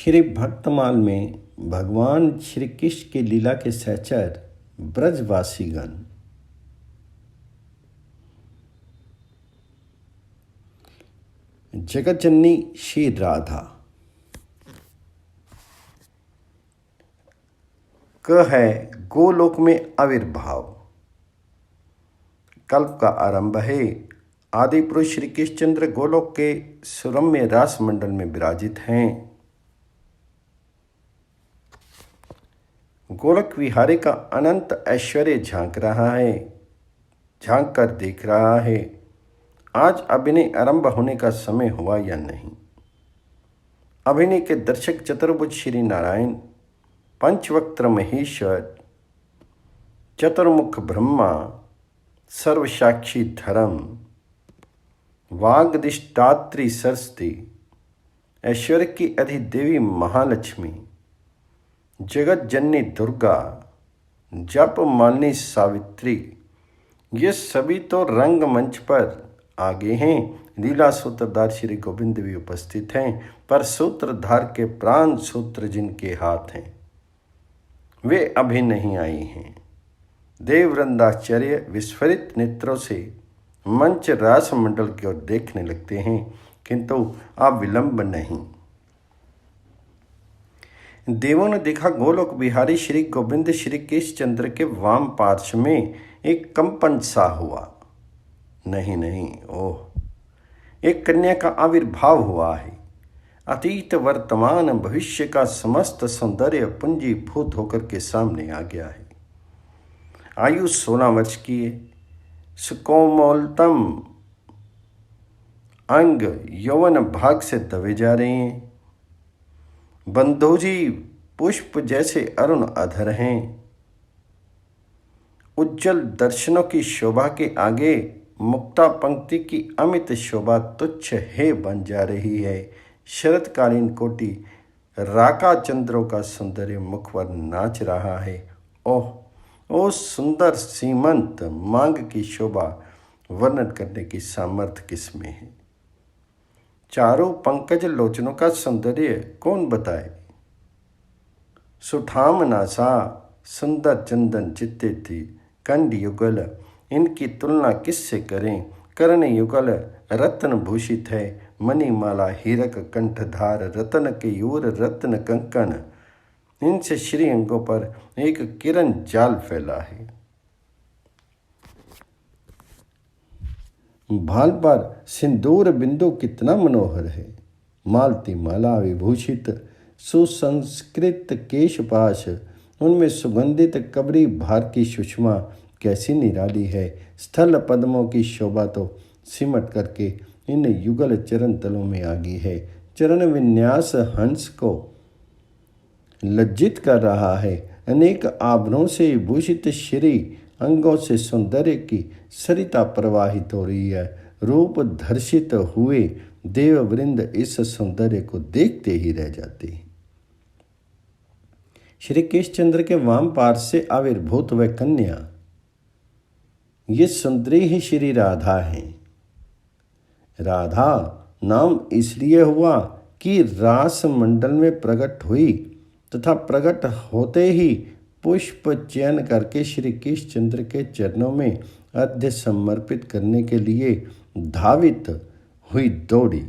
श्री भक्तमाल में भगवान श्री कृष्ण की लीला के सहचर ब्रजवासीगण जगत जननी श्री राधा क है गोलोक में आविर्भाव। कल्प का आरंभ है। आदि पुरुष श्री कृष्णचंद्र गोलोक के सुरम्य रास मंडल में विराजित हैं। गोलक विहारी का अनंत ऐश्वर्य झांक रहा है, झांक कर देख रहा है आज अभिनय आरंभ होने का समय हुआ या नहीं। अभिनय के दर्शक चतुर्भुज श्री नारायण, पंचवक्त्र महेश्वर, चतुर्मुख ब्रह्मा, सर्वसाक्षी धर्म, वागधिष्ठात्री सरस्वती, ऐश्वर्य की अधिदेवी महालक्ष्मी, जगत जननी दुर्गा, जप मालिनी सावित्री, ये सभी तो रंगमंच पर आगे हैं। लीला सूत्रधार श्री गोविंद भी उपस्थित हैं, पर सूत्रधार के प्राण सूत्र जिनके हाथ हैं वे अभी नहीं आई हैं। देववृंदाचार्य विस्फरित नेत्रों से मंच रास मंडल की ओर देखने लगते हैं, किंतु अब विलंब नहीं। देवों ने देखा गोलोक बिहारी श्री गोविंद श्री कृष्णचंद्र के वाम पार्श्व में एक कंपन सा हुआ। नहीं, ओह, एक कन्या का आविर्भाव हुआ है। अतीत वर्तमान भविष्य का समस्त सौंदर्य पुंजीभूत होकर के सामने आ गया है। आयु 16 वर्ष की है। सुकोमलतम अंग यौवन भाग से दबे जा रहे हैं। बंधोजी पुष्प जैसे अरुण अधर हैं। उज्जवल दर्शनों की शोभा के आगे मुक्ता पंक्ति की अमित शोभा तुच्छ है बन जा रही है। शरतकालीन कोटि राका चंद्रों का सौंदर्य मुख पर नाच रहा है। ओह सुंदर सीमंत मांग की शोभा वर्णन करने की सामर्थ्य किसमें है। चारों पंकज लोचनों का सौंदर्य कौन बताए। सुठाम नासा सुंदर चंदन चित्ते थी कंड युगल, इनकी तुलना किससे करें। कर्ण युगल रत्न भूषित है। मणिमाला हीरक कंठधार रत्न के यूर रत्न कंकण, इनसे श्री अंगों पर एक किरण जाल फैला है। भाल पर सिंदूर बिंदु कितना मनोहर है। मालती माला विभूषित सुसंस्कृत केशपाश, उनमें सुगंधित कबरी भार की सुषमा कैसी निराली है। स्थल पद्मों की शोभा तो सिमट करके इन युगल चरण तलों में आ गई है। चरण विन्यास हंस को लज्जित कर रहा है। अनेक आभरणों से भूषित श्री अंगों से सौंदर्य की सरिता प्रवाहित हो रही है। रूप धर्षित हुए देववृंद इस सौंदर्य को देखते ही रह जाते हैं। श्री कृष्णचंद्र के वाम पार्श्व से आविर्भूत वह कन्या, ये सुंदरी ही श्री राधा है। राधा नाम इसलिए हुआ कि रास मंडल में प्रकट हुई तथा प्रकट होते ही पुष्प चयन करके श्री कृष्णचंद्र के चरणों में अर्घ्य समर्पित करने के लिए धावित हुई दौड़ी।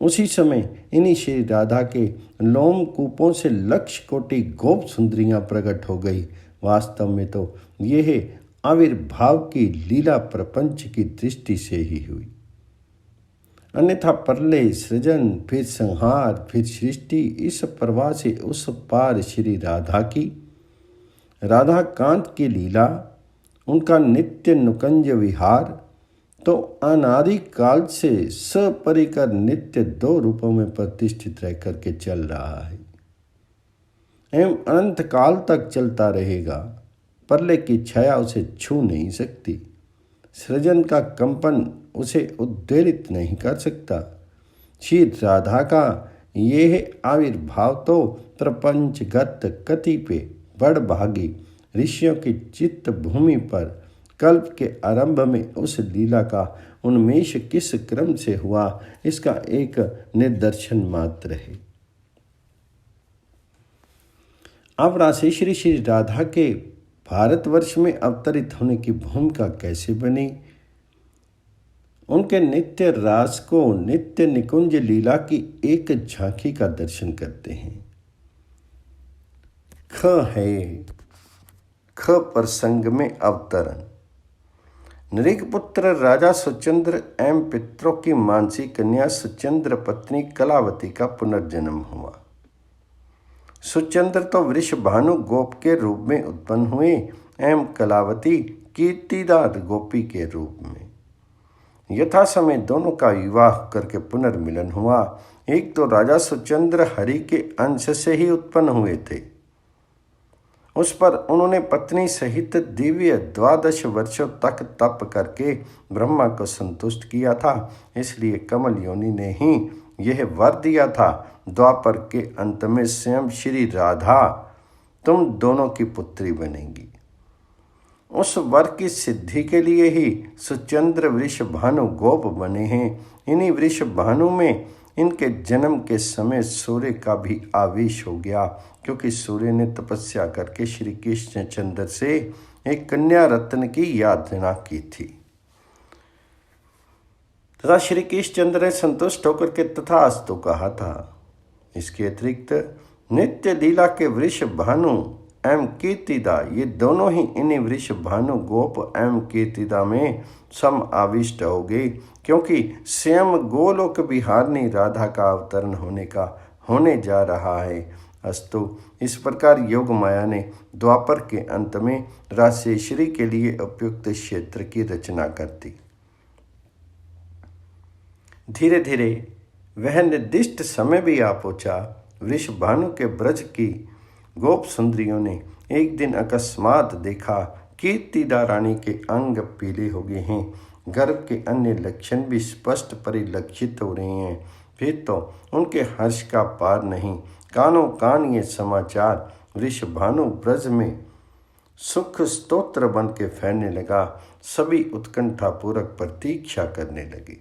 उसी समय इन्हीं श्री राधा के लोमकूपों से लक्ष कोटि गोप सुंदरियां प्रकट हो गई। वास्तव में तो यह आविर्भाव की लीला प्रपंच की दृष्टि से ही हुई। अन्यथा प्रलय सृजन फिर संहार फिर सृष्टि, इस प्रवाह से उस पार श्री राधा की, राधा कांत की लीला, उनका नित्य नुकंज विहार तो अनादि काल से सपरिकर नित्य दो रूपों में प्रतिष्ठित रह करके चल रहा है एवं अनंत काल तक चलता रहेगा। प्रलय की छाया उसे छू नहीं सकती। सृजन का कंपन उसे उद्वेलित नहीं कर सकता। श्री राधा का यह आविर्भाव तो प्रपंचगत कतिपय बड़भागी ऋषियों की चित्त भूमि पर कल्प के आरंभ में उस लीला का उन्मेष किस क्रम से हुआ, इसका एक निदर्शन मात्र है। अब राशेश्वरी श्री राधा के भारतवर्ष में अवतरित होने की भूमिका कैसे बनी? उनके नित्य रास को नित्य निकुंज लीला की एक झांकी का दर्शन करते हैं। ख प्रसंग में अवतरण। नृगपुत्र राजा सुचंद्र एवं पितरों की मानसी कन्या सुचंद्र पत्नी कलावती का पुनर्जन्म हुआ। सुचंद्र तो वृषभानु गोप के रूप में उत्पन्न हुए एवं कलावती कीर्तिदार गोपी के रूप में। यथा समय दोनों का विवाह करके पुनर्मिलन हुआ। एक तो राजा सुचंद्र हरि के अंश से ही उत्पन्न हुए थे। उस पर उन्होंने पत्नी सहित दिव्य 12 वर्षों तक तप करके ब्रह्मा को संतुष्ट किया था। इसलिए कमल योनि ने ही यह वर दिया था, द्वापर के अंत में स्वयं श्री राधा तुम दोनों की पुत्री बनेंगी। उस वर की सिद्धि के लिए ही सुचंद्र वृषभानु गोप बने हैं। इन्हीं वृषभानु में इनके जन्म के समय सूर्य का भी आवेश हो गया, क्योंकि सूर्य ने तपस्या करके श्री कृष्णचंद्र से एक कन्या रत्न की याचना की थी तथा श्री कृष्णचंद्र ने संतुष्ट होकर के तथास्तु कहा था। इसके अतिरिक्त नित्य लीला के वृषभानु एवं कीर्तिदा, ये दोनों ही इन्हीं वृषभानु गोप एवं कीर्तिदा में सम आविष्ट हो गए, क्योंकि स्वयं गोलोक विहारिणी राधा का अवतरण होने जा रहा है। अस्तु इस प्रकार योग माया ने द्वापर के अंत में राशेश्वरी के लिए उपयुक्त क्षेत्र की रचना कर दी। धीरे धीरे वह निर्दिष्ट समय भी आ पहुंचा। वृषभानु के ब्रज की गोप सुंदरियों ने एक दिन अकस्मात देखा कीर्तिदा रानी के अंग पीले हो गए हैं, गर्भ के अन्य लक्षण भी स्पष्ट परिलक्षित हो रहे हैं। फिर तो उनके हर्ष का पार नहीं। कानों कान ये समाचार वृषभानु ब्रज में सुख स्तोत्र बन के फैलने लगा। सभी उत्कंठापूर्वक प्रतीक्षा करने लगे।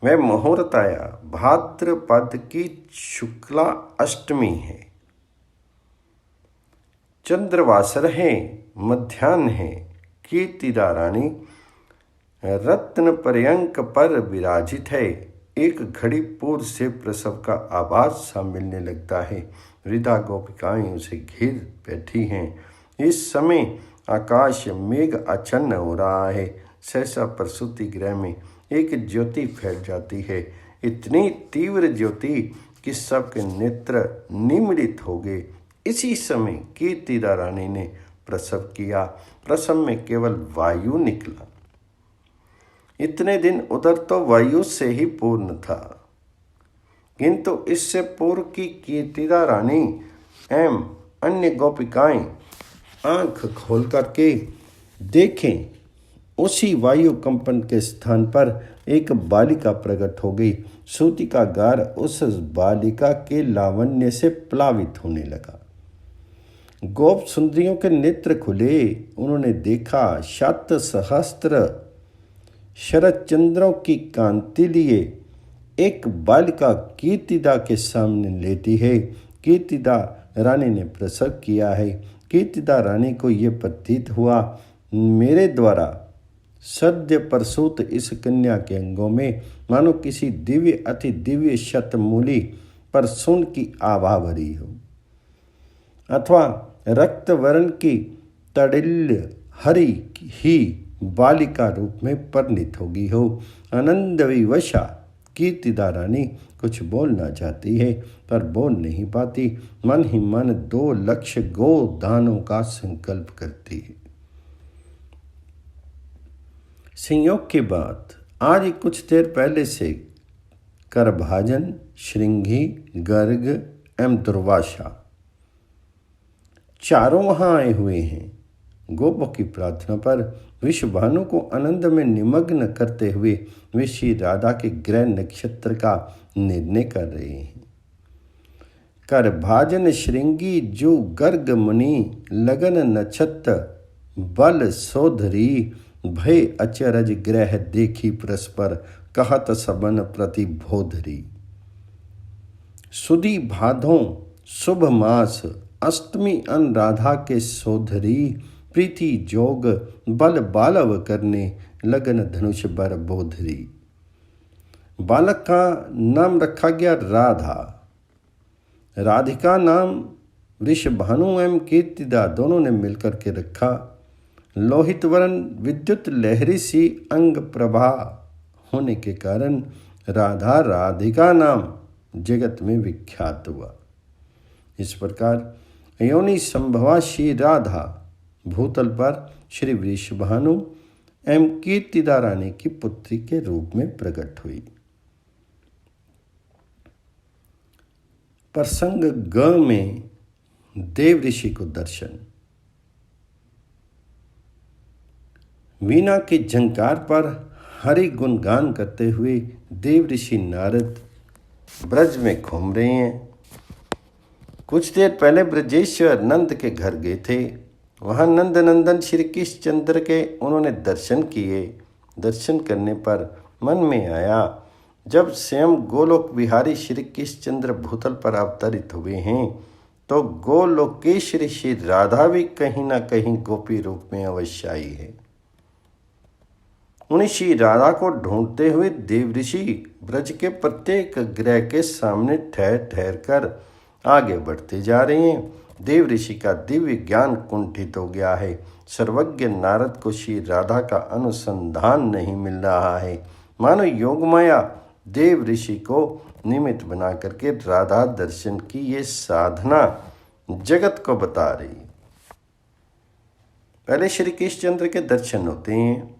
वह मुहूर्त आया। भाद्रपद की शुक्ला अष्टमी है, चंद्रवासर है, मध्याह्न है। कीर्तिदा रानी रत्न पर्यंक पर विराजित है। एक घड़ी पूर्व से प्रसव का आभास सा मिलने लगता है। वृद्धा गोपिकाएं उसे घेर बैठी हैं। इस समय आकाश मेघ आच्छन्न हो रहा है। सहसा प्रसूति गृह में एक ज्योति फैल जाती है, इतनी तीव्र ज्योति कि सबके नेत्र निमीलित हो गए। इसी समय कीर्तिदा रानी ने प्रसव किया। प्रसव में केवल वायु निकला। इतने दिन उदर तो वायु से ही पूर्ण था, किंतु इससे पूर्व की कीर्तिदा रानी एवं अन्य गोपिकाएं आंख खोल करके देखें, उसी वायु कंपन के स्थान पर एक बालिका प्रकट हो गई। सूती का गार उस बालिका के लावण्य से प्लावित होने लगा। गोप सुंदरियों के नेत्र खुले। उन्होंने देखा शत सहस्त्र शरद चंद्रों की कांति लिए एक बालिका कीर्तिदा के सामने लेटी है। कीर्तिदा रानी ने प्रसव किया है। कीर्तिदा रानी को यह प्रतीत हुआ, मेरे द्वारा सद्य प्रसूत इस कन्या के अंगों में मानो किसी दिव्य अति दिव्य शतमूली पर सुन की आभा भरी हो, अथवा रक्त वर्ण की तडिल्य हरि ही बालिका रूप में परिणित होगी हो। आनंद विवशा कीर्तिदा रानी कुछ बोलना चाहती है, पर बोल नहीं पाती। मन ही मन 2 लक्ष गो दानों का संकल्प करती है। संयोग की बात, आज कुछ देर पहले से करभाजन, श्रृंगी, गर्ग एवं दुर्वासा चारों वहां आए हुए हैं। गोपों की प्रार्थना पर वृषभानु को आनंद में निमग्न करते हुए वे श्री राधा के ग्रह नक्षत्र का निर्णय कर रहे हैं। करभाजन, श्रृंगी, जो गर्ग मुनि, लगन नक्षत्र, बल सोधरी, भय अचरज ग्रह देखी परस्पर, कहत सबन प्रतिबोधरी। सुदी भादों शुभ मास अष्टमी अनुराधा के सोधरी, प्रीति जोग बल बालव करने, लगन धनुष बर बोधरी। बालक का नाम रखा गया राधा। राधिका नाम वृषभानु एवं कीर्तिदा दोनों ने मिलकर के रखा। लोहित वर्ण विद्युत लहरी सी अंग प्रभा होने के कारण राधा राधिका नाम जगत में विख्यात हुआ। इस प्रकार योनि संभवा श्री राधा भूतल पर श्री वृषभानु एवं कीर्तिदा रानी की पुत्री के रूप में प्रकट हुई। प्रसंग ग में देव ऋषि को दर्शन। वीणा के झंकार पर हरि गुणगान करते हुए देव ऋषि नारद ब्रज में घूम रहे हैं। कुछ देर पहले ब्रजेश्वर नंद के घर गए थे। वहां नंद नंदन श्री कृष्ण चंद्र के उन्होंने दर्शन किए। दर्शन करने पर मन में आया, जब स्वयं गोलोक विहारी श्री कृष्ण चंद्र भूतल पर अवतरित हुए हैं तो गोलोकेश्वरी श्री राधा भी कहीं ना कहीं गोपी रूप में अवश्य आई है। उन्हीं श्री राधा को ढूंढते हुए देव ऋषि ब्रज के प्रत्येक ग्रह के सामने ठहर ठहर कर आगे बढ़ते जा रहे हैं। देव ऋषि का दिव्य ज्ञान कुंठित हो गया है। सर्वज्ञ नारद को श्री राधा का अनुसंधान नहीं मिल रहा है। मानो योगमाया देव ऋषि को निमित्त बना करके राधा दर्शन की ये साधना जगत को बता रही। पहले श्री कृष्णचंद्र के दर्शन होते हैं।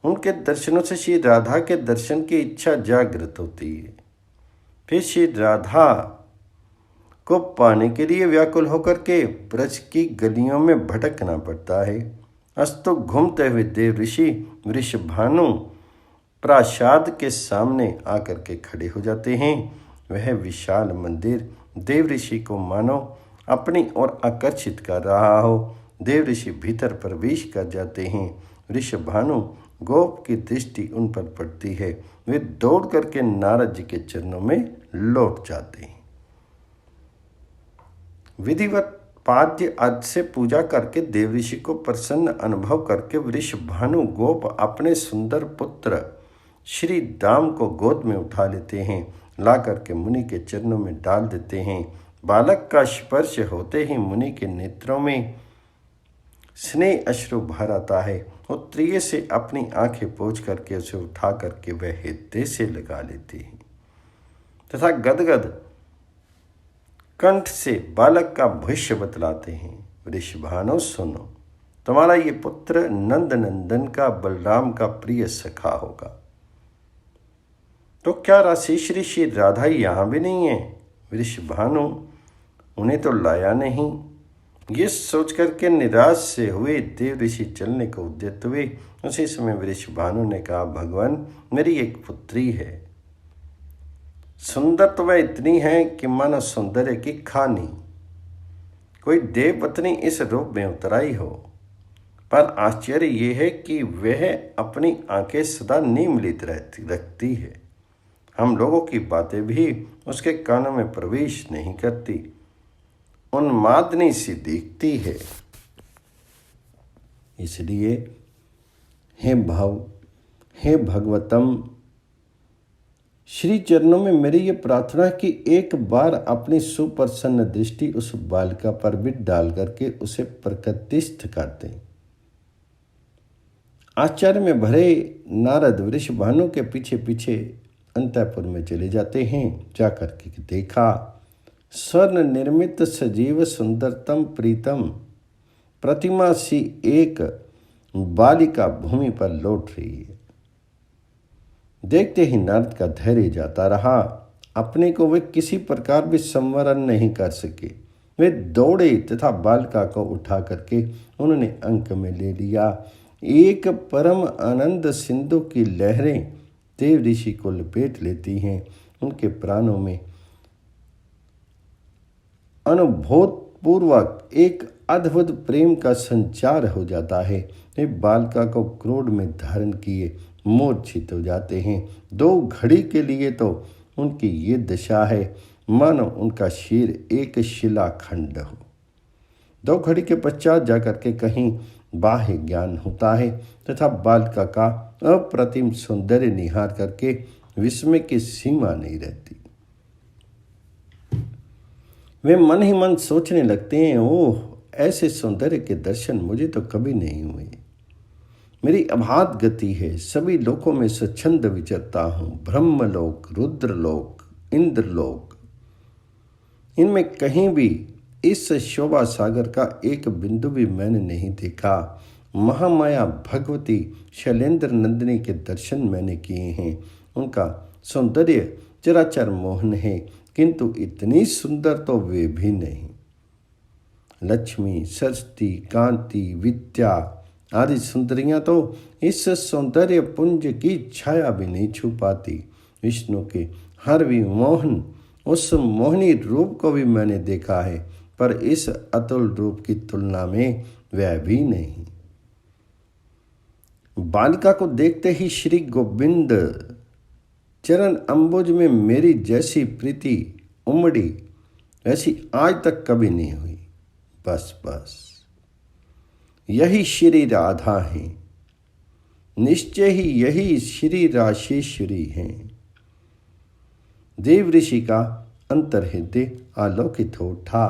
उनके दर्शनों से श्री राधा के दर्शन की इच्छा जागृत होती है। फिर श्री राधा को पाने के लिए व्याकुल होकर के ब्रज की गलियों में भटकना पड़ता है। अस्तु घूमते हुए देव ऋषि वृषभानु प्रासाद के सामने आकर के खड़े हो जाते हैं। वह विशाल मंदिर देव ऋषि को मानो अपनी ओर आकर्षित कर रहा हो। देव ऋषि भीतर प्रवेश कर जाते हैं। वृषभानु गोप की दृष्टि उन पर पड़ती है। वे दौड़ करके नारद जी के चरणों में लौट जाते हैं। विधिवत पाद्य आदि से पूजा करके देव ऋषि को प्रसन्न अनुभव करके वृषभानु गोप अपने सुंदर पुत्र श्री दाम को गोद में उठा लेते हैं। ला करके मुनि के चरणों में डाल देते हैं। बालक का स्पर्श होते ही मुनि के नेत्रों में स्नेह अश्रु भर आता है। वो प्रिय से अपनी आंखें पोंछ करके उसे उठा करके वह हृदय से लगा लेते हैं तथा गदगद कंठ से बालक का भविष्य बतलाते हैं। वृषभानु सुनो, तुम्हारा ये पुत्र नंद नंदन का बलराम का प्रिय सखा होगा। तो क्या राशि श्री राधा यहाँ भी नहीं है? वृषभानु उन्हें तो लाया नहीं। ये सोच करके निराश से हुए देव ऋषि चलने को उद्यत हुए। उसी समय वृषभानु ने कहा, भगवान मेरी एक पुत्री है। सुंदर तो वह इतनी है कि मानो सौंदर्य की खानी। कोई देव पत्नी इस रूप में उतराई हो। पर आश्चर्य ये है कि वह अपनी आंखें सदा निमीलित रखती है। हम लोगों की बातें भी उसके कानों में प्रवेश नहीं करती। उन्मादनी सी दिखती है। इसलिए हे भगवतम, श्री चरणों में मेरी ये प्रार्थना कि एक बार अपनी सुप्रसन्न दृष्टि उस बालिका पर भी डाल करके उसे प्रकृतिस्थ कर दें। आश्चर्य में भरे नारद वृषभानु के पीछे पीछे अंतःपुर में चले जाते हैं। जाकर के देखा, स्वर्ण निर्मित सजीव सुंदरतम प्रीतम प्रतिमा सी एक बालिका भूमि पर लौट रही है। देखते ही नारद का धैर्य जाता रहा। अपने को वे किसी प्रकार भी संवरण नहीं कर सके। वे दौड़े तथा बालिका को उठा करके उन्होंने अंक में ले लिया। एक परम आनंद सिंधु की लहरें देव ऋषि को लपेट लेती हैं। उनके प्राणों में अनुभूतपूर्वक एक अद्भुत प्रेम का संचार हो जाता है। वे बालिका को क्रोध में धारण किए मूर्छित हो जाते हैं। 2 घड़ी के लिए तो उनकी ये दशा है मानो उनका शरीर एक शिलाखंड हो। 2 घड़ी के पश्चात जाकर के कहीं बाह्य ज्ञान होता है तथा बालिका का अप्रतिम सौंदर्य निहार करके विस्मय की सीमा नहीं रहती। वे मन ही मन सोचने लगते हैं, ओह, ऐसे सौंदर्य के दर्शन मुझे तो कभी नहीं हुए। मेरी अबाध गति है, सभी लोकों में स्वच्छंद विचरता हूँ। ब्रह्मलोक, रुद्रलोक, इंद्रलोक, इनमें कहीं भी इस शोभा सागर का एक बिंदु भी मैंने नहीं देखा। महामाया भगवती शैलेंद्र नंदिनी के दर्शन मैंने किए हैं। उनका सौंदर्य चराचर मोहन है, किंतु इतनी सुंदर तो वे भी नहीं। लक्ष्मी, सरस्वती, कांति, विद्या आदि सुंदरियां तो इस सौंदर्य पुंज की छाया भी नहीं छू पाती। विष्णु के हर विमोहन उस मोहनी रूप को भी मैंने देखा है, पर इस अतुल रूप की तुलना में वह भी नहीं। बालिका को देखते ही श्री गोविंद चरण अंबुज में मेरी जैसी प्रीति उमड़ी, ऐसी आज तक कभी नहीं हुई। बस यही श्री राधा है, निश्चय ही यही श्री राशेश्वरी हैं। देव ऋषि का अंतर्हृदय आलोकित हो उठा।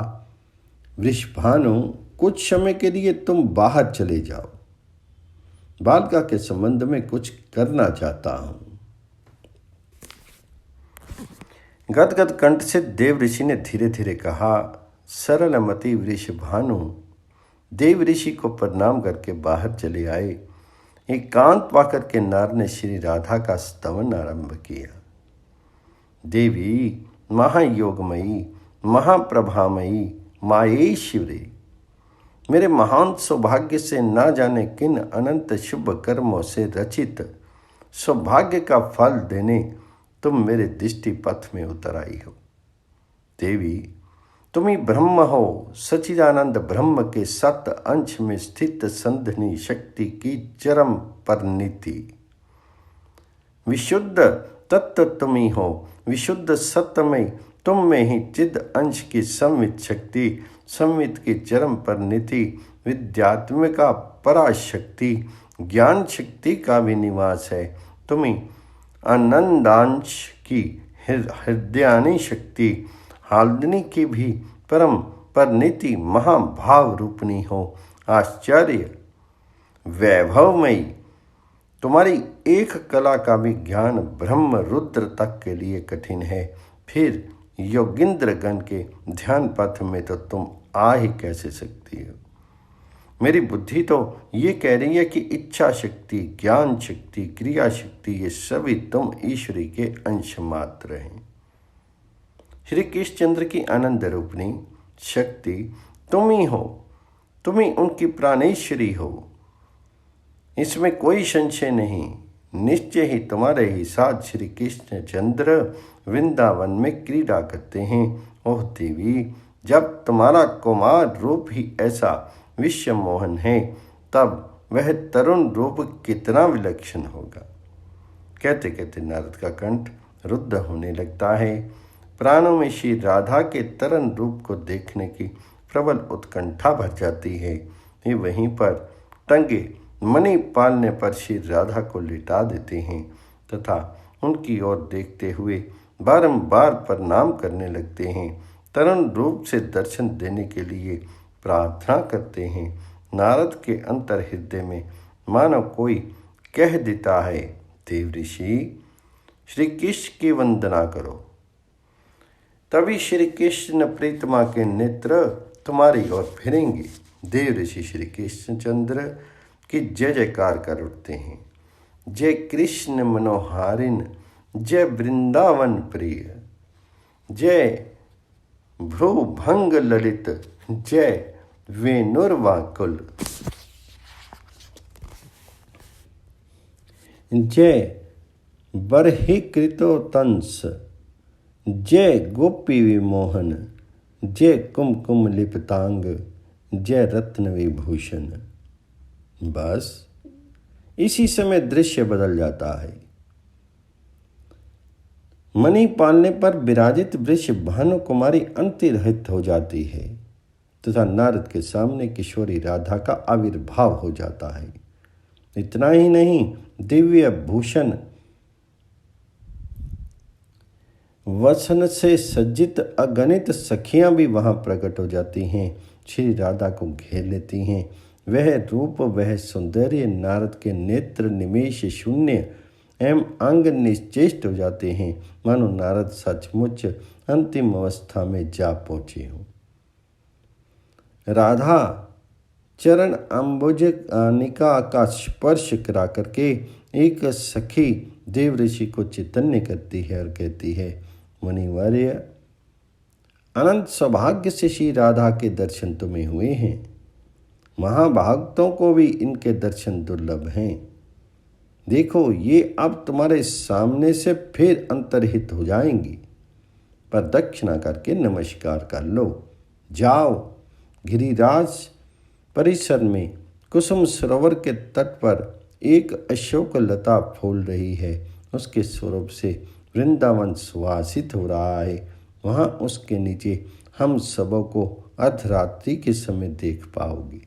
वृषभानु, कुछ समय के लिए तुम बाहर चले जाओ, बालिका के संबंध में कुछ करना चाहता हूं। गदगद कंठ से देव ऋषि ने धीरे धीरे कहा। सरलमति वृषभानु देव ऋषि को प्रणाम करके बाहर चले आए। एकांत पाकर के नार ने श्री राधा का स्तवन आरंभ किया। देवी, महायोगमयी, महाप्रभामयी, मायेश्वरी, मेरे महान सौभाग्य से ना जाने किन अनंत शुभ कर्मों से रचित सौभाग्य का फल देने तुम मेरे दृष्टि पथ में उतर आई हो। देवी, तुम ही ब्रह्म हो, सच्चिदानंद ब्रह्म के 7 अंश में स्थित संधिनी शक्ति की चरम परिणति। विशुद्ध तत्व तुम ही हो, विशुद्ध सत्यमय तुम में ही चिद अंश की संवित शक्ति, संवित की चरम परिणति, विद्यात्मिका पराशक्ति, ज्ञान शक्ति का भी निवास है। तुम ही आनंदांश की हृदयानी शक्ति, हाल्दिनी की भी परम परिणति महाभाव रूपनी हो। आश्चर्य वैभवमयी, तुम्हारी एक कला का भी ज्ञान ब्रह्म रुद्र तक के लिए कठिन है, फिर योगिंद्र गण के ध्यान पथ में तो तुम आ ही कैसे सकती हो। मेरी बुद्धि तो ये कह रही है कि इच्छा शक्ति, ज्ञान शक्ति, क्रिया शक्ति, ये सभी तुम ईश्वरी के अंश मात्र हैं। श्री कृष्णचंद्र की आनंद रूपनी शक्ति तुम ही हो, तुम ही उनकी प्राणेश्वरी हो, इसमें कोई संशय नहीं। निश्चय ही तुम्हारे ही साथ श्री कृष्णचंद्र वृंदावन में क्रीड़ा करते हैं। ओह देवी, जब तुम्हारा कुमार रूप ही ऐसा विश्व मोहन है, तब वह तरुण रूप कितना विलक्षण होगा। कहते कहते नारद का कंठ रुद्ध होने लगता है। प्राणों में श्री राधा के तरुण रूप को देखने की प्रबल उत्कंठा भर जाती है। वे वहीं पर टंगे मणि पालने पर श्री राधा को लिटा देते हैं तथा उनकी ओर देखते हुए बारंबार प्रणाम करने लगते हैं। तरुण रूप से दर्शन देने के लिए प्रार्थना करते हैं। नारद के अंतर हृदय में मानो कोई कह देता है, देव ऋषि, श्री कृष्ण की वंदना करो। तभी श्री कृष्ण प्रीतमा के नेत्र तुम्हारी ओर फिरेंगे। देव ऋषि श्री कृष्णचंद्र की जय जयकार कर उठते हैं। जय कृष्ण मनोहारिन, जय वृंदावन प्रिय, जय भ्रूभंग ललित, जय वेणुर्वाकुल, जय बर्हिकृतोतंस, जय गोपी विमोहन, जय कुमकुम लिपतांग, जय रत्न विभूषण। बस इसी समय दृश्य बदल जाता है। मणि पालने पर विराजित वृषभानु कुमारी अंतर्हित हो जाती है तथा नारद के सामने किशोरी राधा का आविर्भाव हो जाता है। इतना ही नहीं, दिव्य भूषण वसन से सज्जित अगणित सखियां भी वहां प्रकट हो जाती हैं, श्री राधा को घेर लेती हैं। वह रूप, वह सौंदर्य नारद के नेत्र निमेष शून्य एवं अंग निश्चेष्ट हो जाते हैं, मानो नारद सचमुच अंतिम अवस्था में जा पहुंचे हों। राधा चरण अम्बुज निका का स्पर्श करा करके एक सखी देव ऋषि को चैतन्य करती है और कहती है, मुनिवर्य, अनंत सौभाग्य से श्री राधा के दर्शन तुम्हें हुए हैं। महाभागतों को भी इनके दर्शन दुर्लभ हैं। देखो, ये अब तुम्हारे सामने से फिर अंतर्हित हो जाएंगी, पर दक्षिणा करके नमस्कार कर लो। जाओ, गिरिराज परिसर में कुसुम सरोवर के तट पर एक अशोक लता फूल रही है, उसके स्वरूप से वृंदावन सुवासित हो रहा है। वहाँ उसके नीचे हम सबों को अर्धरात्रि के समय देख पाओगे।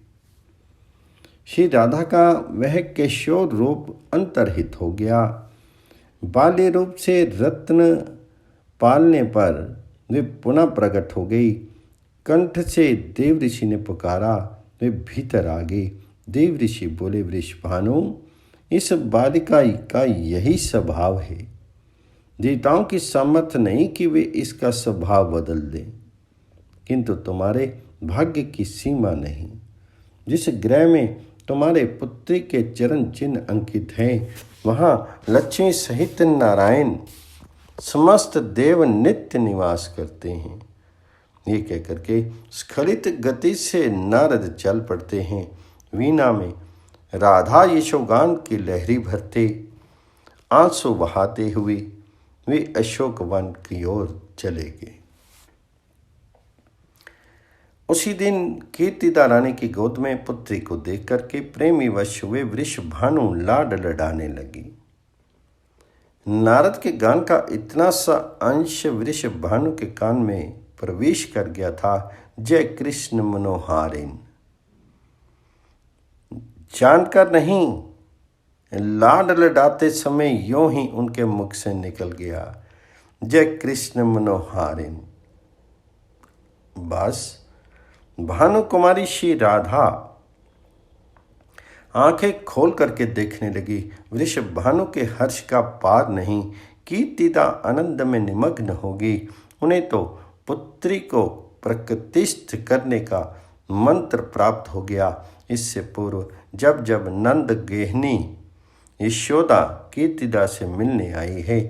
श्री राधा का वह किशोर रूप अंतर्हित हो गया। बाल्य रूप से रत्न पालने पर वे पुनः प्रकट हो गई। कंठ से देव ऋषि ने पुकारा, वे भीतर आ गए। देव ऋषि बोले, वृषभानु, इस बालिका का यही स्वभाव है। देवताओं की सामर्थ्य नहीं कि वे इसका स्वभाव बदल दें, किंतु तुम्हारे भाग्य की सीमा नहीं। जिस ग्रह में तुम्हारे पुत्री के चरण चिन्ह अंकित हैं, वहाँ लक्ष्मी सहित नारायण समस्त देव नित्य निवास करते हैं। ये कहकर के स्खलित गति से नारद चल पड़ते हैं। वीणा में राधा यशोगान की लहरी भरते, आंसू बहाते हुए वे अशोक वन की ओर चले गए। उसी दिन कीर्तिदा रानी की गोद में पुत्री को देख करके प्रेमी वश हुए वृषभानु लाड लडाने लगी। नारद के गान का इतना सा अंश वृषभानु के कान में प्रवेश कर गया था, जय कृष्ण मनोहारिन। जानकर नहीं, लाड लडाते समय यूं ही उनके मुख से निकल गया, जय कृष्ण मनोहारिन। बस भानु कुमारी श्री राधा आंखें खोल करके देखने लगी। वृषभानु के हर्ष का पार नहीं। कीर्तिदा आनंद में निमग्न होगी। उन्हें तो पुत्री को प्रकृतिस्थ करने का मंत्र प्राप्त हो गया। इससे पूर्व जब जब नंद गेहनी यशोदा कीर्तिदा से मिलने आई है,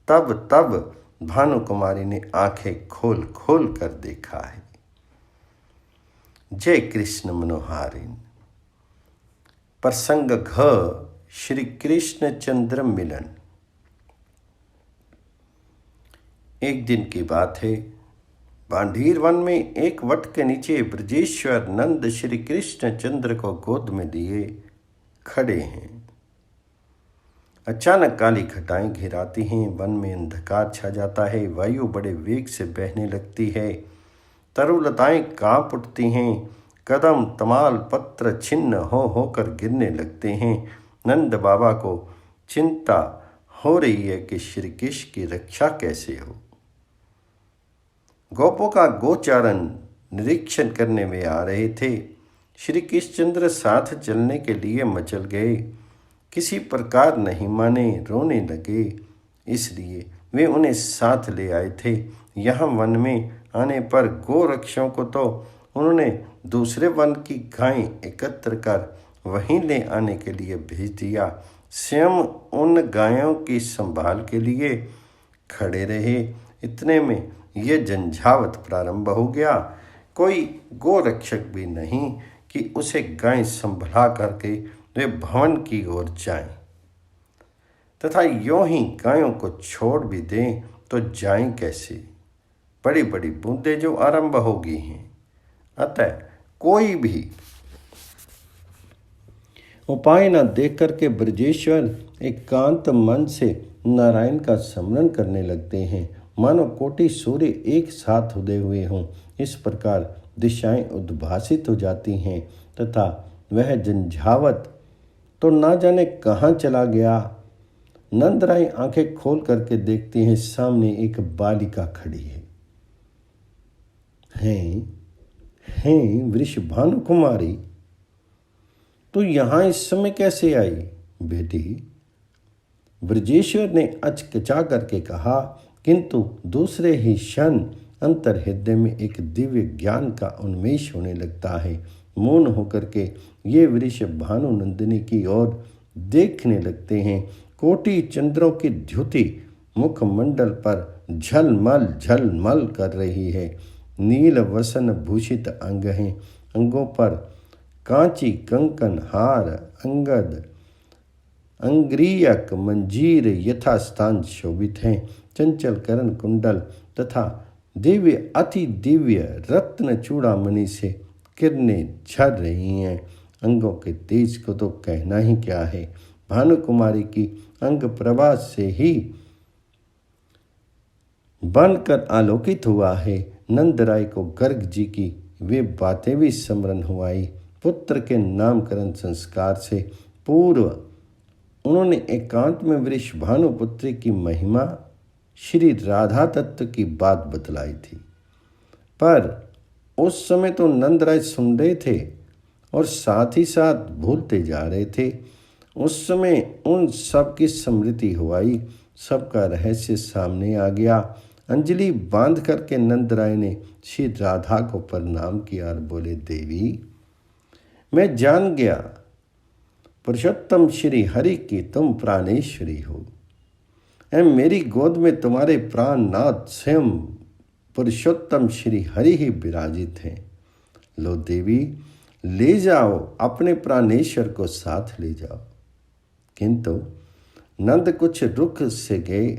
तब तब भानु कुमारी ने आंखें खोल खोल कर देखा है। जय कृष्ण मनोहारिन। प्रसंग घ, श्री कृष्ण चंद्र मिलन। एक दिन की बात है, बांधीर वन में एक वट के नीचे ब्रजेश्वर नंद श्री कृष्ण चंद्र को गोद में लिए खड़े हैं। अचानक काली घटाएं घिराती हैं, वन में अंधकार छा जाता है, वायु बड़े वेग से बहने लगती है, तरुलताएं कांप उठती हैं, कदम तमाल पत्र छिन्न होकर गिरने लगते हैं। नंद बाबा को चिंता हो रही है कि श्री कृष्ण की रक्षा कैसे हो। गोपों का गोचारण निरीक्षण करने में आ रहे थे। श्री कृष्णचंद्र साथ चलने के लिए मचल गए, किसी प्रकार नहीं माने, रोने लगे। इसलिए वे उन्हें साथ ले आए थे। यहाँ वन में आने पर गोरक्षों को तो उन्होंने दूसरे वन की गायें एकत्र कर वहीं ले आने के लिए भेज दिया। स्वयं उन गायों की संभाल के लिए खड़े रहे। इतने में यह झंझावत प्रारंभ हो गया। कोई गोरक्षक भी नहीं कि उसे गाय संभला करके वे भवन की ओर जाएं, तथा यों ही गायों को छोड़ भी दें तो जाएं कैसे। बड़ी बड़ी बूंदें जो आरंभ हो गई हैं, अतः कोई भी उपाय न देख करके ब्रजेश्वर एकांत मन से नारायण का स्मरण करने लगते हैं। मानो कोटि सूर्य एक साथ उदय हुए हों। इस प्रकार दिशाएं उद्भासित हो जाती हैं तथा वह झंझावत तो ना जाने कहाँ चला गया। नंदराय आंखें खोल करके देखती हैं, सामने एक बालिका खड़ी है। हैं वृषभानु कुमारी, तो यहाँ इस समय कैसे आई? बेटी, ब्रजेश्वर ने अचकचा करके कहा, किंतु दूसरे ही क्षण अंतर हृदय में एक दिव्य ज्ञान का उन्मेष होने लगता है। मौन होकर के ये वृषभानु नंदिनी की ओर देखने लगते हैं। कोटि चंद्रों की द्युति मुखमंडल पर झलमल कर रही है। नील वसन भूषित अंग हैं, अंगों पर कांची कंकन हार अंगद अंग्रियक मंजीर यथास्थान शोभित हैं। चंचल करण कुंडल तथा दिव्य अति दिव्य रत्न चूड़ामणि से किरणें झर रही हैं। अंगों के तेज को तो कहना ही क्या है। भानु कुमारी की अंग प्रभा से ही बनकर आलोकित हुआ है। नंदराय को गर्ग जी की वे बातें भी स्मरण हो आई। पुत्र के नामकरण संस्कार से पूर्व उन्होंने एकांत में वृषभानु पुत्री की महिमा श्री राधा तत्व की बात बतलाई थी, पर उस समय तो नंदराय सुन रहे थे और साथ ही साथ भूलते जा रहे थे। उस समय उन सब की स्मृति हो आई, सबका रहस्य सामने आ गया। अंजलि बांध करके नंदराय ने श्री राधा को प्रणाम किया और बोले, देवी, मैं जान गया पुरुषोत्तम श्री हरि की तुम प्राणेश्वरी हो। मेरी गोद में तुम्हारे प्राणनाथ स्वयं पुरुषोत्तम श्री हरि ही विराजित हैं। लो देवी, ले जाओ, अपने प्राणेश्वर को साथ ले जाओ। किंतु नंद कुछ रुख से गए।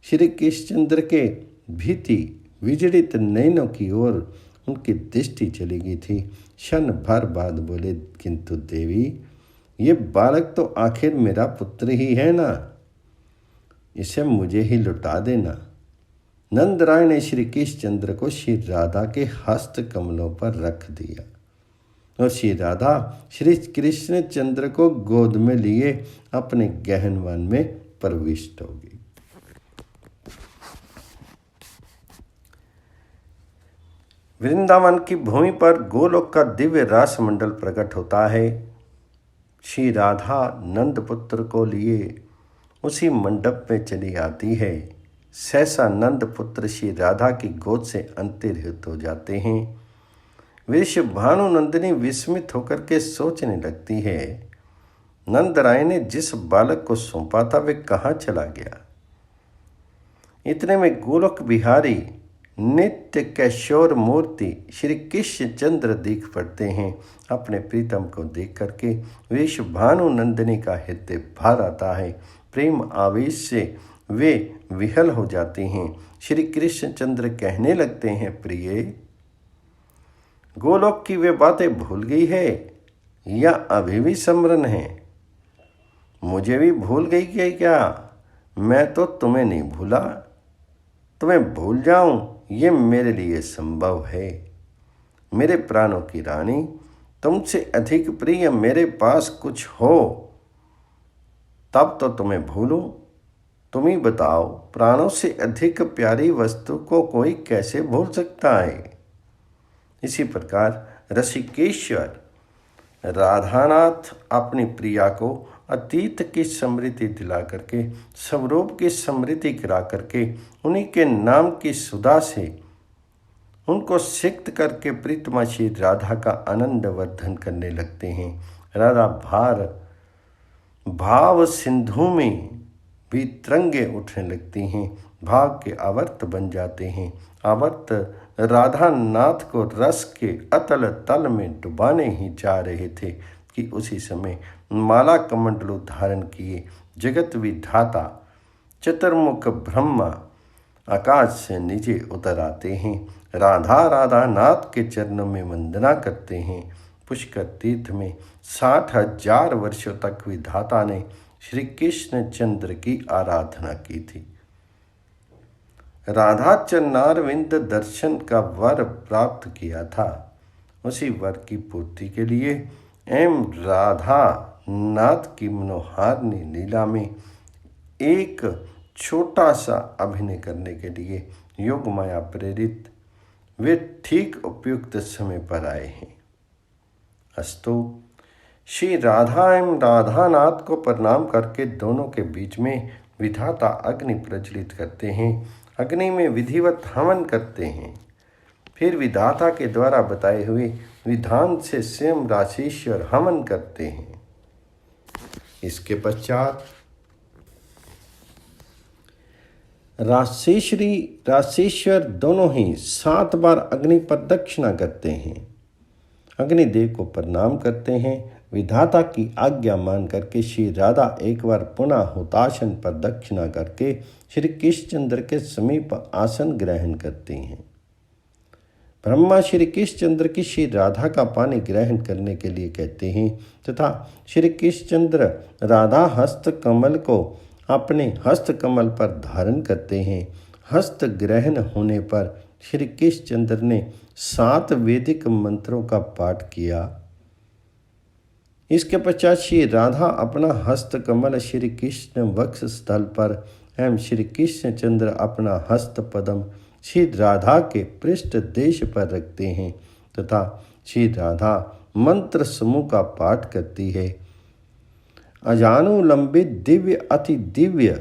श्री कृष्णचंद्र के भीति विजड़ित नयनों की ओर उनकी दृष्टि चली गई थी। क्षण भर बाद बोले, किंतु देवी, ये बालक तो आखिर मेरा पुत्र ही है ना, इसे मुझे ही लुटा देना। नंदराय ने श्री कृष्णचंद्र को श्री राधा के हस्त कमलों पर रख दिया और श्री राधा श्री कृष्णचंद्र को गोद में लिए अपने गहन वन में प्रविष्ट हो गई। वृंदावन की भूमि पर गोलोक का दिव्य रास मंडल प्रकट होता है। श्री राधा नंद पुत्र को लिए उसी मंडप में चली आती है। सहसा नंद पुत्र श्री राधा की गोद से अंतर्हित हो जाते हैं। वृषभानु नंदिनी विस्मित होकर के सोचने लगती है, नंदराय ने जिस बालक को सौंपा था वे कहाँ चला गया। इतने में गोलोक बिहारी नित्य कैशोर मूर्ति श्री कृष्णचंद्र दिख पड़ते हैं। अपने प्रीतम को देख करके वृषभानु नंदिनी का हृदय भर आता है। प्रेम आवेश से वे विहल हो जाते हैं। श्री कृष्णचंद्र कहने लगते हैं, प्रिय, गोलोक की वे बातें भूल गई है या अभी भी स्मरण है? मुझे भी भूल गई क्या? मैं तो तुम्हें नहीं भूला। तुम्हें भूल जाऊं ये मेरे लिए संभव है। मेरे प्राणों की रानी, तुमसे अधिक प्रिय मेरे पास कुछ हो तब तो तुम्हें भूलूं। तुम ही बताओ, प्राणों से अधिक प्यारी वस्तु को कोई कैसे भूल सकता है? इसी प्रकार रसिकेश्वर राधानाथ अपनी प्रिया को अतीत की स्मृति दिला करके, स्वरूप की स्मृति करा करके, उन्हीं के नाम की सुधा से उनको सिक्त करके प्रीतमा श्री राधा का आनंद वर्धन करने लगते हैं। राधा भाव सिंधु में भी तरंगे उठने लगती हैं, भाव के आवर्त बन जाते हैं। आवर्त राधा नाथ को रस के अतल तल में डुबाने ही जा रहे थे कि उसी समय माला कमंडलू धारण किए जगत विधाता चतुर्मुख ब्रह्मा आकाश से नीचे उतर आते हैं। राधा नाथ के चरणों में वंदना करते हैं। पुष्कर तीर्थ में 60,000 वर्षों तक विधाता ने श्री कृष्ण चंद्र की आराधना की थी। राधा चरणारविंद दर्शन का वर प्राप्त किया था, उसी वर की पूर्ति के लिए एम राधा नाथ की मनोहारिणी लीला में एक छोटा सा अभिनय करने के लिए योग माया प्रेरित वे ठीक उपयुक्त समय पर आए हैं। अस्तु, श्री राधा एवं राधानाथ को प्रणाम करके दोनों के बीच में विधाता अग्नि प्रज्वलित करते हैं, अग्नि में विधिवत हवन करते हैं। फिर विधाता के द्वारा बताए हुए विधान से स्वयं राशिश्वर हवन करते हैं। इसके पश्चात राशिश्वर दोनों ही 7 बार अग्नि प्रदक्षिणा करते हैं, अग्निदेव को प्रणाम करते हैं। विधाता की आज्ञा मान करके श्री राधा एक बार पुनः हुतासन प्रदक्षिणा करके श्री कृष्णचंद्र के समीप आसन ग्रहण करते हैं। ब्रह्मा श्री कृष्णचंद्र की श्री राधा का पानी ग्रहण करने के लिए कहते हैं तथा श्री कृष्णचंद्र राधा हस्त कमल को अपने हस्त कमल पर धारण करते हैं। हस्त ग्रहण होने पर श्री कृष्णचंद्र ने 7 वैदिक मंत्रों का पाठ किया। इसके पश्चात श्री राधा अपना हस्त कमल श्री कृष्ण वक्ष स्थल पर एवं श्री कृष्णचंद्र अपना हस्त पद्म श्री राधा के पृष्ठ देश पर रखते हैं तथा श्री राधा मंत्र समूह का पाठ करती है। अजानुलंबित दिव्य अति दिव्य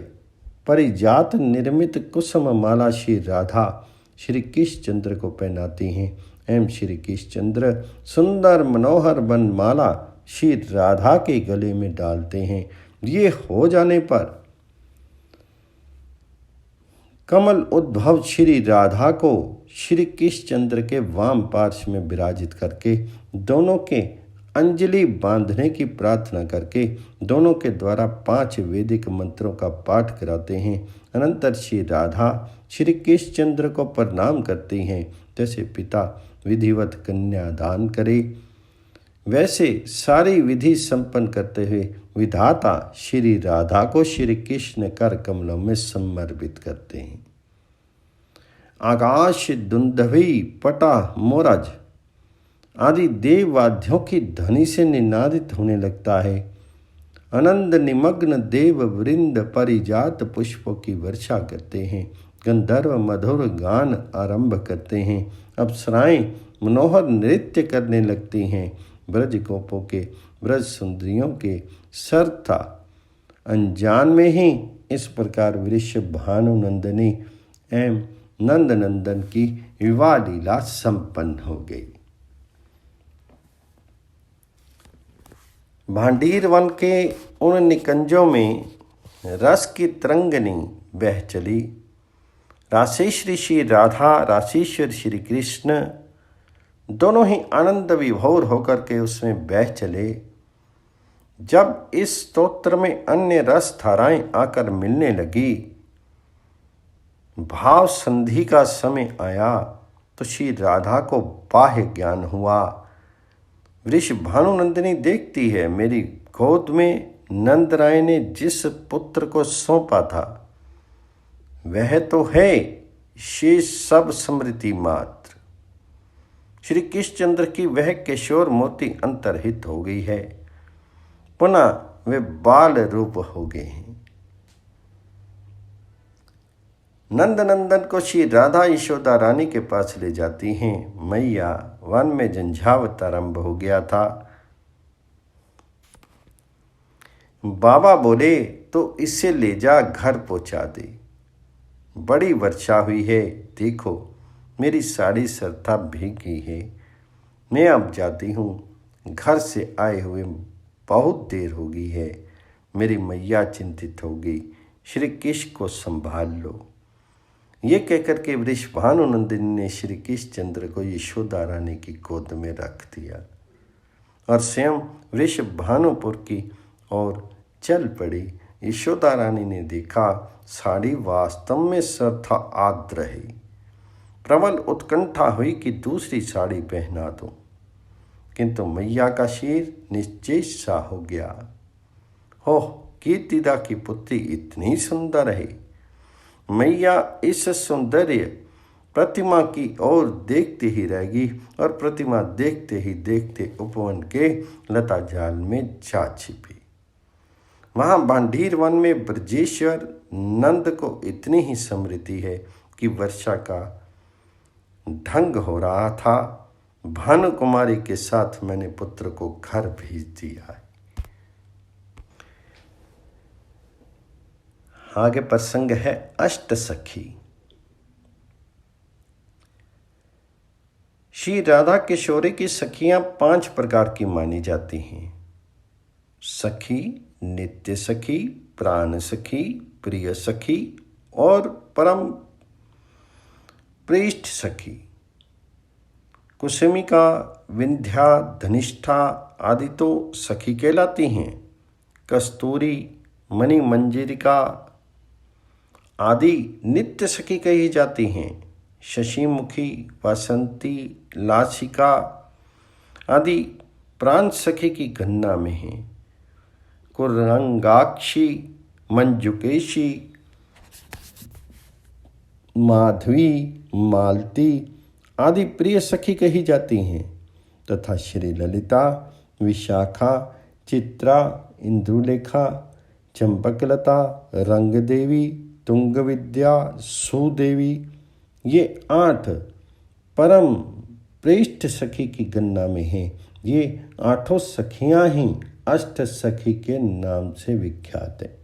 परिजात निर्मित कुसुम माला श्री राधा श्री कृष्णचंद्र को पहनाती हैं एवं श्री कृष्णचंद्र सुंदर मनोहर बनमाला श्री राधा के गले में डालते हैं। ये हो जाने पर कमल उद्भव श्री राधा को श्री कृष्णचंद्र के वाम पार्श्व में विराजित करके दोनों के अंजलि बांधने की प्रार्थना करके दोनों के द्वारा 5 वैदिक मंत्रों का पाठ कराते हैं। अनंतर श्री राधा श्री कृष्णचंद्र को प्रणाम करती हैं। जैसे पिता विधिवत कन्या दान करे वैसे सारी विधि संपन्न करते हुए विधाता श्री राधा को श्री कृष्ण कर कमलों में समर्पित करते हैं। आकाश दुंदभी पटा मोरज आदि देव वाद्यों की ध्वनि से निनादित होने लगता है। आनंद निमग्न देव वृंद परिजात पुष्पों की वर्षा करते हैं। गंधर्व मधुर गान आरंभ करते हैं। अप्सराएं मनोहर नृत्य करने लगती हैं। ब्रज गोपों के ब्रज सुंदरियों के सरथा अनजान में ही इस प्रकार वृषभ भानु नंदनी एवं नंद नंदन की विवाह लीला संपन्न हो गई। भांडीर वन के उन निकंजों में रस की तरंगनी बह चली। राशेश्वरी श्री राधा राशेश्वर श्री कृष्ण दोनों ही आनंद विभोर होकर के उसमें बह चले। जब इस स्तोत्र में अन्य रस धाराएं आकर मिलने लगी, भाव संधि का समय आया तो श्री राधा को बाह्य ज्ञान हुआ। वृषभ भानुनंदिनी देखती है, मेरी गोद में नंदराय ने जिस पुत्र को सौंपा था वह तो है शेष सब स्मृति मात्र। श्री कृष्णचंद्र की वह किशोर मूर्ति अंतर्हित हो गई है, पुनः वे बाल रूप हो गए हैं। नंद नंदन को श्री राधा यशोदा रानी के पास ले जाती हैं। मैया वन में झंझावत आरंभ हो गया था। बाबा बोले तो इसे ले जा घर पहुंचा दे, बड़ी वर्षा हुई है, देखो मेरी साड़ी सरथा भीग गई है। मैं अब जाती हूँ, घर से आए हुए बहुत देर हो गई है। मेरी मैया चिंतित हो गई, श्री कृष्ण को संभाल लो। ये कहकर के वृषभानुनंदिनी ने श्री कृष्णचंद्र को यशोदा रानी की गोद में रख दिया और स्वयं वृषभानुपुर की ओर चल पड़ी। यशोदा रानी ने देखा साड़ी वास्तव में सरथा आर्द्र है। प्रबल उत्कंठा हुई कि दूसरी साड़ी पहना दो, किंतु मैया का शीर निश्चय सा हो गया। हो कीर्तिदा की पुत्री इतनी सुंदर है, मैया इस सौंदर्य प्रतिमा की ओर देखती ही रहेगी और प्रतिमा देखते ही देखते उपवन के लता जाल में जा छिपी। वहाँ बांडीर वन में ब्रजेश्वर नंद को इतनी ही स्मृति है कि वर्षा का ढंग हो रहा था। भानु कुमारी के साथ मैंने पुत्र को घर भेज दिया है। आगे प्रसंग है अष्टसखी। श्री राधा किशोरी की सखियां 5 प्रकार की मानी जाती हैं। सखी, नित्य सखी, प्राण सखी, प्रिय सखी और परम प्रेष्ठ सखी। कुसुमिका, विंध्या, धनिष्ठा आदि तो सखी कहलाती हैं। कस्तूरी, मणि मंजरिका आदि नित्य सखी कही जाती हैं। शशिमुखी, वासंती, लासिका आदि प्राण सखी की गणना में हैं। कुरंगाक्षी, मंजुकेशी, माधवी, मालती आदि प्रिय सखी कही जाती हैं तथा श्री ललिता, विशाखा, चित्रा, इंदुलेखा, चंपकलता, रंगदेवी, तुंगविद्या, सुदेवी ये 8 परम प्रेष्ठ सखी की गणना में हैं। ये 8 सखियां ही अष्ट सखी के नाम से विख्यात है।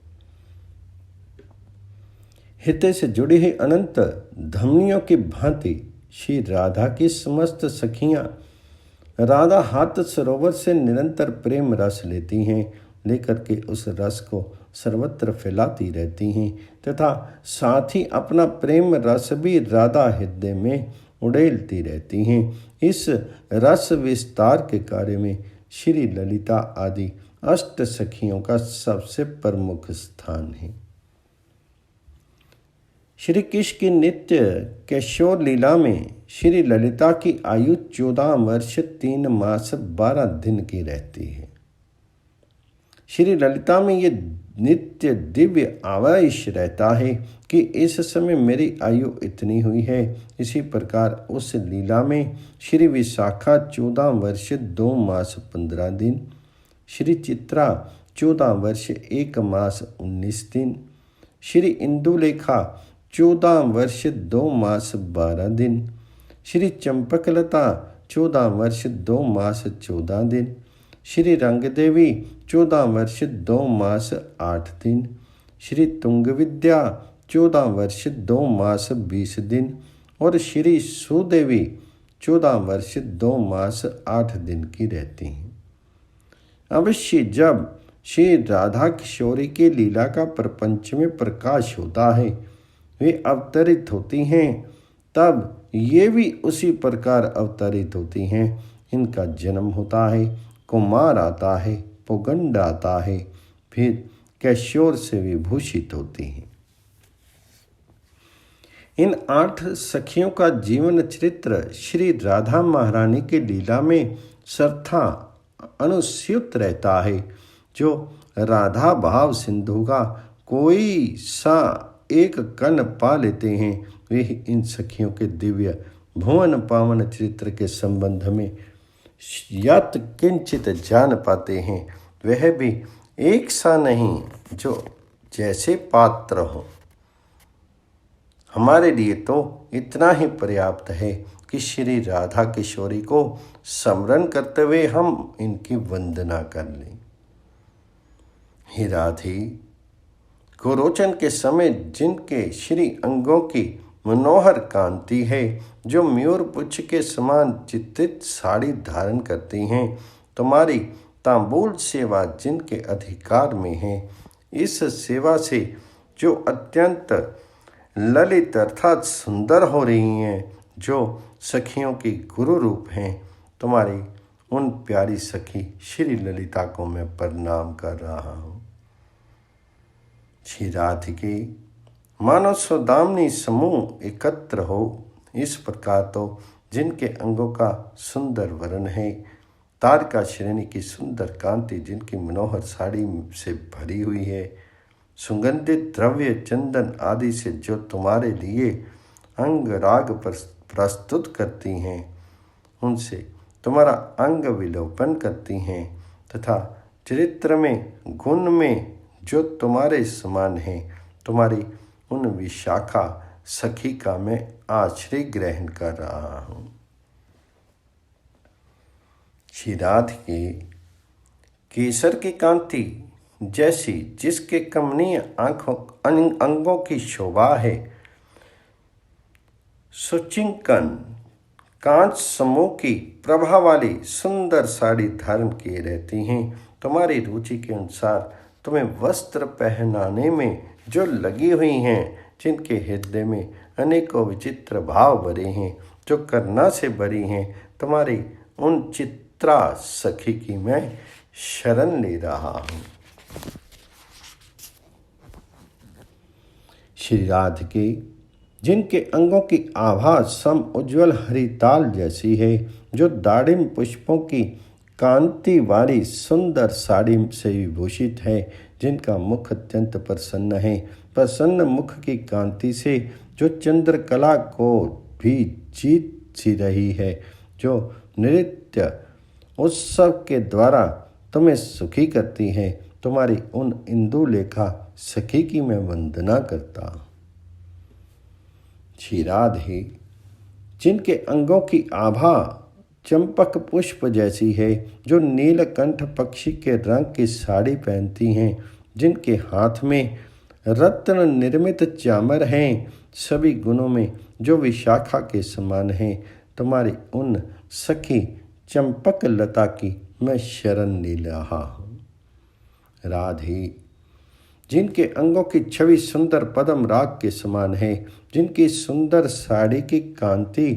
हृदय से जुड़ी हुई अनंत धमनियों की भांति श्री राधा की समस्त सखियां राधा हाथ सरोवर से निरंतर प्रेम रस लेती हैं, लेकर के उस रस को सर्वत्र फैलाती रहती हैं तथा साथ ही अपना प्रेम रस भी राधा हृदय में उड़ेलती रहती हैं। इस रस विस्तार के कार्य में श्री ललिता आदि अष्ट सखियों का सबसे प्रमुख स्थान है। श्री कृष्ण की नित्य किशोर लीला में श्री ललिता की आयु 14 वर्ष 3 मास 12 दिन की रहती है। श्री ललिता में ये नित्य दिव्य आवेश रहता है कि इस समय मेरी आयु इतनी हुई है। इसी प्रकार उस लीला में श्री विशाखा 14 वर्ष 2 मास 15 दिन, श्री चित्रा 14 वर्ष 1 मास 19 दिन, श्री इंदुलेखा 14 वर्ष 2 मास 12 दिन, श्री चंपकलता 14 वर्ष 2 मास 14 दिन, श्री रंगदेवी 14 वर्ष 2 मास 8 दिन, श्री तुंगविद्या 14 वर्ष 2 मास 20 दिन और श्री सुदेवी 14 वर्ष 2 मास 8 दिन की रहती हैं। अवश्य जब श्री राधा किशोरी की लीला का प्रपंच में प्रकाश होता है, वे अवतरित होती हैं, तब ये भी उसी प्रकार अवतरित होती हैं। इनका जन्म होता है, कुमार आता है, पुगंड आता है, फिर किशोर से विभूषित होती हैं। इन 8 सखियों का जीवन चरित्र श्री राधा महारानी की लीला में सर्वथा अनुस्यूत रहता है। जो राधा भाव सिंधु का कोई सा एक कण पा लेते हैं, वे इन सखियों के दिव्य भुवन पावन चरित्र के संबंध में यत किंचित जान पाते हैं। वह भी एक सा नहीं, जो जैसे पात्र हो। हमारे लिए तो इतना ही पर्याप्त है कि श्री राधा किशोरी को स्मरण करते हुए हम इनकी वंदना कर लें। हे राधे, गोरोचन के समय जिनके श्री अंगों की मनोहर कांति है, जो मयूर पुच्छ के समान चित्रित साड़ी धारण करती हैं, तुम्हारी तांबूल सेवा जिनके अधिकार में है, इस सेवा से जो अत्यंत ललित अर्थात सुंदर हो रही हैं, जो सखियों की गुरु रूप हैं, तुम्हारी उन प्यारी सखी श्री ललिता को मैं प्रणाम कर रहा हूँ। श्री राधिके मानो सौदामनी समूह एकत्र हो, इस प्रकार तो जिनके अंगों का सुंदर वर्ण है, तारका श्रेणी की सुंदर कांति जिनकी मनोहर साड़ी से भरी हुई है, सुगंधित द्रव्य चंदन आदि से जो तुम्हारे लिए अंग राग प्रस्तुत करती हैं, उनसे तुम्हारा अंग विलोपन करती हैं, तथा चरित्र में गुण में जो तुम्हारे समान है, तुम्हारी उन विशाखा सखी का मैं आश्रय ग्रहण कर रहा हूँ। श्री राधिके केसर की कांति जैसी जिसके कमनीय अंगों की शोभा है, सुचिंकन कांच समूह की प्रभा वाली सुंदर साड़ी धारण किए रहती हैं। तुम्हारी रुचि के अनुसार तुम्हें वस्त्र पहनाने में जो लगी हुई हैं, जिनके हृदय में अनेकों विचित्र भाव भरे हैं, जो करुणा से भरी हैं, तुम्हारी उन चित्रा सखी की मैं शरण ले रहा हूँ। श्री राधिके जिनके अंगों की आभा सम उज्ज्वल हरिताल जैसी है, जो दाड़िम पुष्पों की कांति वाली सुंदर साड़ी से विभूषित है, जिनका मुख अत्यंत प्रसन्न है, प्रसन्न मुख की कांति से जो चंद्रकला को भी जीत सी रही है, जो नृत्य उत्सव के द्वारा तुम्हें सुखी करती है, तुम्हारी उन इंदु लेखा सखी की मैं वंदना करता हूँ। श्री राधे जिनके अंगों की आभा चंपक पुष्प जैसी है, जो नीलकंठ पक्षी के रंग की साड़ी पहनती हैं, जिनके हाथ में रत्न निर्मित चामर हैं, सभी गुणों में जो विशाखा के समान हैं, तुम्हारी उन सखी चंपक लता की मैं शरण ले रहा हूँ। राधे जिनके अंगों की छवि सुंदर पद्म राग के समान है, जिनकी सुंदर साड़ी की कांति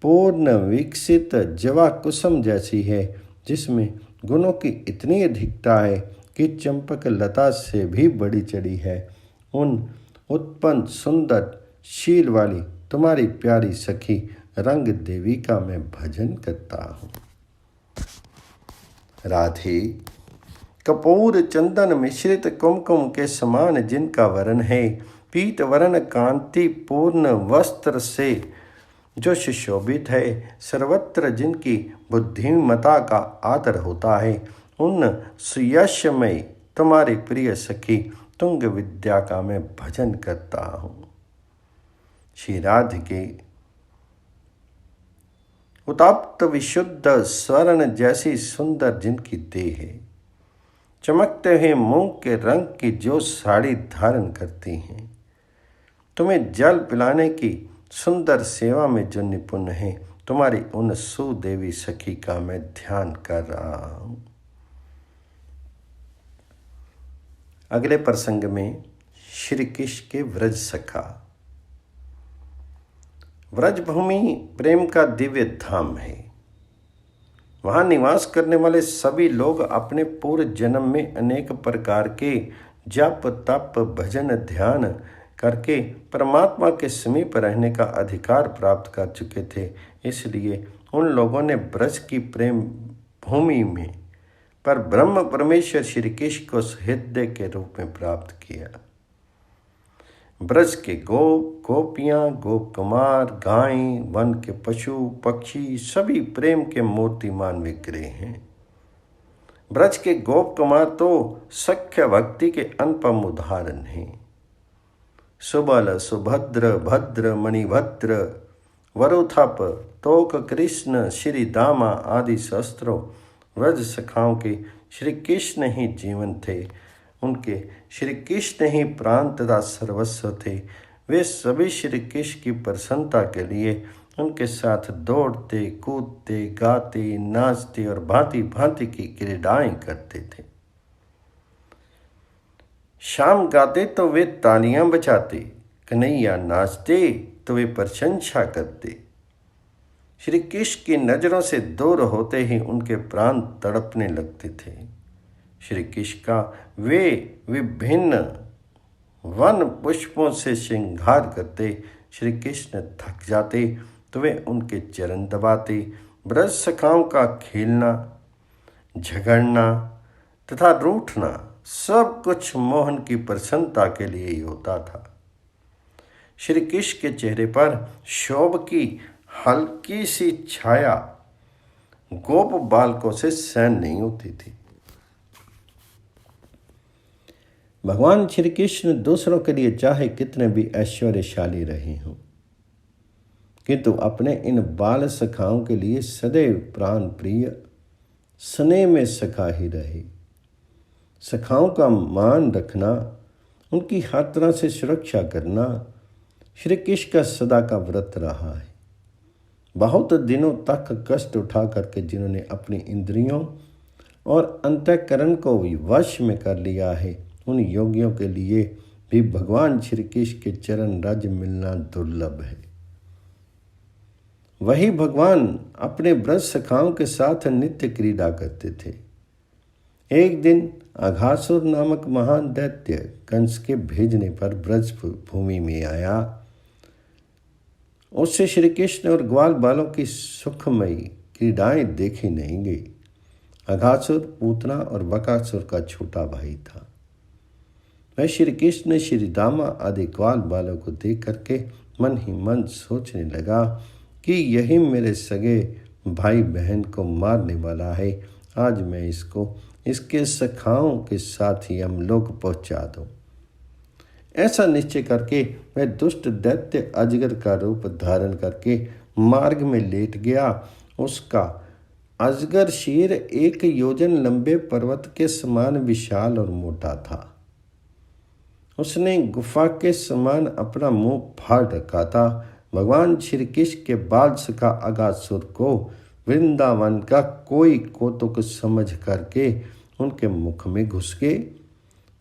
पूर्ण विकसित जवा कुसुम जैसी है, जिसमें गुणों की इतनी अधिकता है कि चंपक लता से भी बड़ी चढ़ी है, उन उत्पन्न सुंदर शील वाली तुम्हारी प्यारी सखी रंग देवी का मैं भजन करता हूँ। राधे कपूर चंदन मिश्रित कुमकुम के समान जिनका वर्ण है, पीत वर्ण कांति पूर्ण वस्त्र से जो सुशोभित है, सर्वत्र जिनकी बुद्धिमता का आदर होता है, उन सुयशमय तुम्हारी प्रिय सखी तुंग विद्या का मैं भजन करता हूँ। श्री राधिके उत्तप्त विशुद्ध स्वर्ण जैसी सुंदर जिनकी देह है, चमकते हुए मूंग के रंग की जो साड़ी धारण करती हैं, तुम्हें जल पिलाने की सुंदर सेवा में जो निपुण है, तुम्हारी उन सुदेवी सखी का मैं ध्यान कर रहा हूँ। अगले प्रसंग में श्री कृष्ण के व्रज सखा। व्रजभूमि प्रेम का दिव्य धाम है। वहाँ निवास करने वाले सभी लोग अपने पूर्व जन्म में अनेक प्रकार के जप तप भजन ध्यान करके परमात्मा के समीप रहने का अधिकार प्राप्त कर चुके थे। इसलिए उन लोगों ने ब्रज की प्रेम भूमि में पर ब्रह्म परमेश्वर श्री कृष्ण को हृदय के रूप में प्राप्त किया। ब्रज के गोप गोपियाँ गोप कुमार गायें वन के पशु पक्षी सभी प्रेम के मूर्तिमान विग्रह हैं। ब्रज के गोप कुमार तो सख्य भक्ति के अनुपम उदाहरण हैं। सुबल सुभद्र भद्र मणिभद्र वरुथप तोक कृष्ण श्री दामा आदि शस्त्रों व्रज सखाओं के श्री कृष्ण ही जीवन थे। उनके श्री कृष्ण ही प्राण तथा सर्वस्व थे। वे सभी श्री कृष्ण की प्रसन्नता के लिए उनके साथ दौड़ते कूदते गाते नाचते और भांति भांति की क्रीड़ाएं करते थे। शाम गाते तो वे तालियां बजाते, कन्हैया नाचते तो वे प्रशंसा करते। श्री कृष्ण की नजरों से दूर होते ही उनके प्राण तड़पने लगते थे। श्री कृष्ण का वे विभिन्न वन पुष्पों से श्रृंगार करते। श्री कृष्ण थक जाते तो वे उनके चरण दबाते। ब्रज सखाओं का खेलना झगड़ना तथा रूठना सब कुछ मोहन की प्रसन्नता के लिए ही होता था। श्री कृष्ण के चेहरे पर शोभ की हल्की सी छाया गोप बालकों से सहन नहीं होती थी। भगवान श्री कृष्ण दूसरों के लिए चाहे कितने भी ऐश्वर्यशाली रहे हों, किंतु अपने इन बाल सखाओं के लिए सदैव प्राण प्रिय स्नेह में सखा ही रहे। सखाओं का मान रखना, उनकी हर तरह से सुरक्षा करना श्री कृष्ण का सदा का व्रत रहा है। बहुत दिनों तक कष्ट उठा करके जिन्होंने अपनी इंद्रियों और अंतःकरण को वश में कर लिया है, उन योगियों के लिए भी भगवान श्री कृष्ण के चरण रज मिलना दुर्लभ है। वही भगवान अपने ब्रज सखाओं के साथ नित्य क्रीड़ा करते थे। एक दिन अघासुर नामक महान दैत्य कंस के भेजने पर ब्रज भूमि में आया। उससे श्री कृष्ण और ग्वाल बालों की सुखमयी क्रीडाएं देखी नहीं गई। अघासुर पूतना और बकासुर का छोटा भाई था। वह श्री कृष्ण, श्री दामा आदि ग्वाल बालों को देख करके मन ही मन सोचने लगा कि यही मेरे सगे भाई बहन को मारने वाला है। आज मैं इसको इसके सखाओं के साथ ही यमलोक पहुंचा दूं। ऐसा निश्चय करके वह दुष्ट दैत्य अजगर का रूप धारण करके मार्ग में लेट गया। उसका अजगर शीर 1 योजन लंबे पर्वत के समान विशाल और मोटा था। उसने गुफा के समान अपना मुंह फाड़ रखा था। भगवान श्री कृष्ण के बाल सखा अगासुर को वृंदावन का कोई कौतुक समझ करके उनके मुख में घुस गए।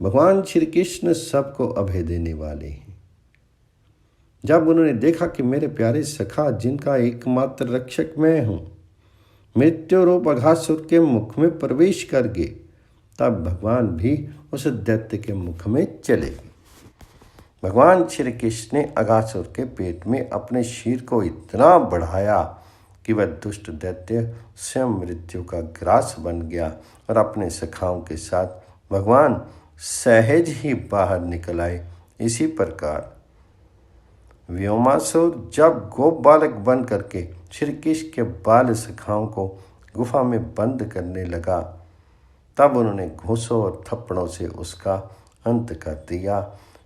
भगवान श्री कृष्ण सबको अभय देने वाले हैं। जब उन्होंने देखा कि मेरे प्यारे सखा, जिनका एकमात्र रक्षक मैं हूँ, मृत्यु रूप अघासुर के मुख में प्रवेश कर गए, तब भगवान भी उस दैत्य के मुख में चले गए। भगवान श्री कृष्ण ने अघासुर के पेट में अपने शीर को इतना बढ़ाया कि वह दुष्ट दैत्य स्वयं मृत्यु का ग्रास बन गया और अपने सखाओं के साथ भगवान सहज ही बाहर निकल आए। इसी प्रकार व्योमासुर जब गोप बालक बन करके श्री कृष्ण के बाल सखाओं को गुफा में बंद करने लगा, तब उन्होंने घूंसों और थप्पड़ों से उसका अंत कर दिया।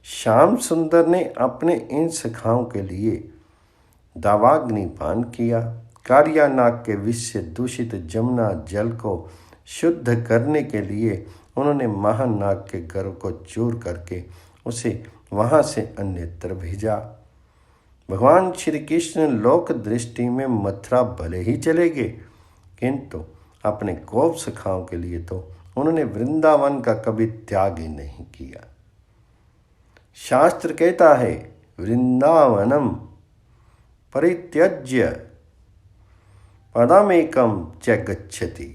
श्याम सुंदर ने अपने इन सखाओं के लिए दावाग्नि पान किया। कारियानाग के विष से दूषित जमुना जल को शुद्ध करने के लिए उन्होंने महानाग के गर्भ को चूर करके उसे वहां से अन्यत्र भेजा। भगवान श्री कृष्ण लोक दृष्टि में मथुरा भले ही चले गए, किंतु अपने गोप सखाओं के लिए तो उन्होंने वृंदावन का कभी त्याग ही नहीं किया। शास्त्र कहता है, वृंदावनम परित्यज्य पदमेकम च गच्छति।